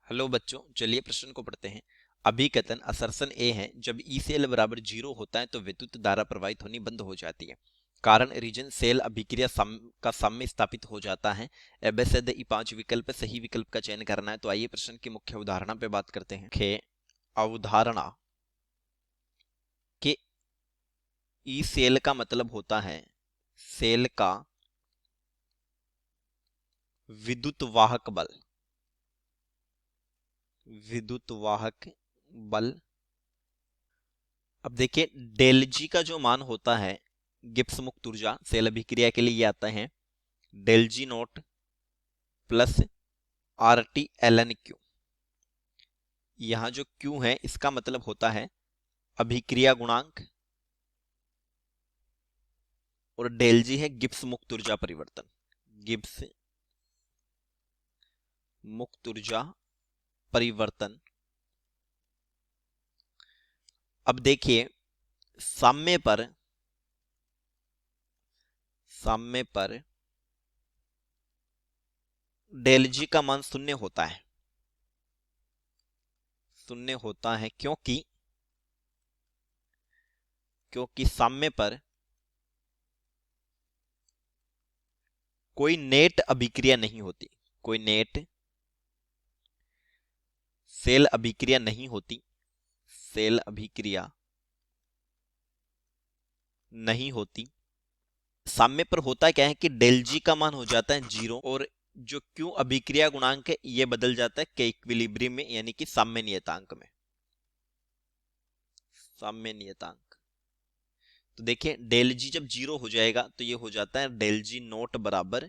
Hello बच्चों, चलिए प्रश्न को पढ़ते हैं। अभिकथन असर्शन ए है, जब ई सेल बराबर 0 होता है तो विद्युत धारा प्रवाहित होनी बंद हो जाती है। कारण रीजन सेल अभिक्रिया का साम्य स्थापित हो जाता है। एबेसेद ई 5 विकल्प सही विकल्प का चयन करना है। तो आइए प्रश्न की मुख्य अवधारणा पे बात करते हैं। मुख्य अवधारणा के ई सेल का मतलब होता है सेल का विद्युत वाहक बल। विद्युत वाहक बल। अब देखिए, डेल जी का जो मान होता है गिब्स मुक्त ऊर्जा सेल अभिक्रिया के लिए ये आता है del G naught plus R T L N Q. यहां जो क्यू है इसका मतलब होता है अभिक्रिया गुणांक और डेल जी है गिब्स मुक्त ऊर्जा परिवर्तन। गिब्स मुक्त ऊर्जा परिवर्तन। अब देखिए, साम्य पर डेल जी का मान शून्य होता है। शून्य होता है क्योंकि साम्य पर कोई नेट अभिक्रिया नहीं होती। कोई नेट सेल अभिक्रिया नहीं होती। सेल अभिक्रिया नहीं होती। साम्य पर होता क्या है कि डेल जी का मान हो जाता है 0 और जो क्यू अभिक्रिया गुणांक है ये बदल जाता है के इक्विलिब्रियम में, यानी कि साम्य नियतांक में। साम्य नियतांक। तो देखिए, डेल जी जब 0 हो जाएगा तो ये हो जाता है डेल जी नोट बराबर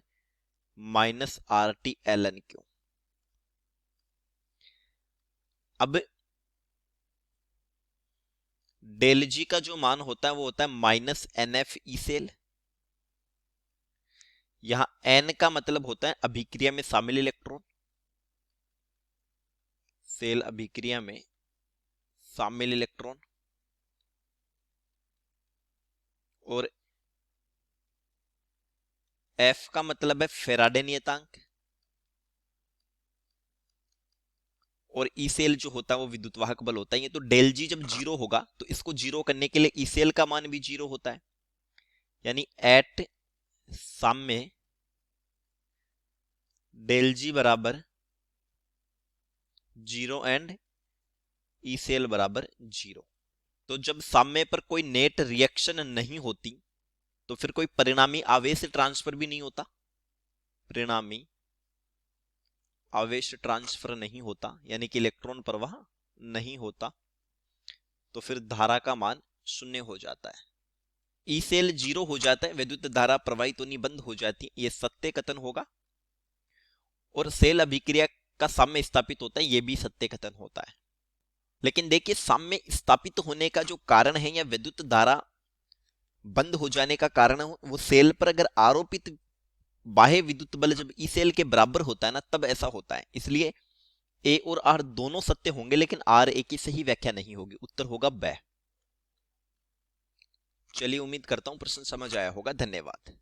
minus R T L N Q. अब डेल जी का जो मान होता है वो होता है minus N F E cell. यहां एन का मतलब होता है अभिक्रिया में शामिल इलेक्ट्रॉन। सेल अभिक्रिया में शामिल इलेक्ट्रॉन। और एफ का मतलब है फेराडे नियतांक। और ई सेल जो होता है वो विद्युत वाहक बल होता है। ये तो डेल जी जब 0 होगा तो इसको 0 करने के लिए ई सेल का मान भी 0 होता है। यानी एट साम्य डेल जी बराबर 0 एंड ई सेल बराबर 0। तो जब साम्य पर कोई नेट रिएक्शन नहीं होती तो फिर कोई परिणामी आवेश ट्रांसफर भी नहीं होता। परिणामी आवेश ट्रांसफर नहीं होता, यानी कि इलेक्ट्रॉन प्रवाह नहीं होता। तो फिर धारा का मान शून्य हो जाता है। ई सेल 0 हो जाता है, विद्युत धारा प्रवाहित होनी बंद हो जाती है। यह सत्य कथन होगा। और सेल अभिक्रिया का साम्य स्थापित होता है, यह भी सत्य कथन होता है। लेकिन देखिए, साम्य स्थापित होने का जो कारण है या विद्युत धारा बंद हो जाने का कारण है, वो सेल पर अगर आरोपित बाह्य विद्युत बल जब ई सेल के बराबर होता है ना, तब ऐसा होता है। इसलिए ए और आर दोनों सत्य होंगे, लेकिन आर ए की सही व्याख्या नहीं होगी। उत्तर होगा ब। चलिए, उम्मीद करता हूं प्रश्न समझ आया होगा। धन्यवाद।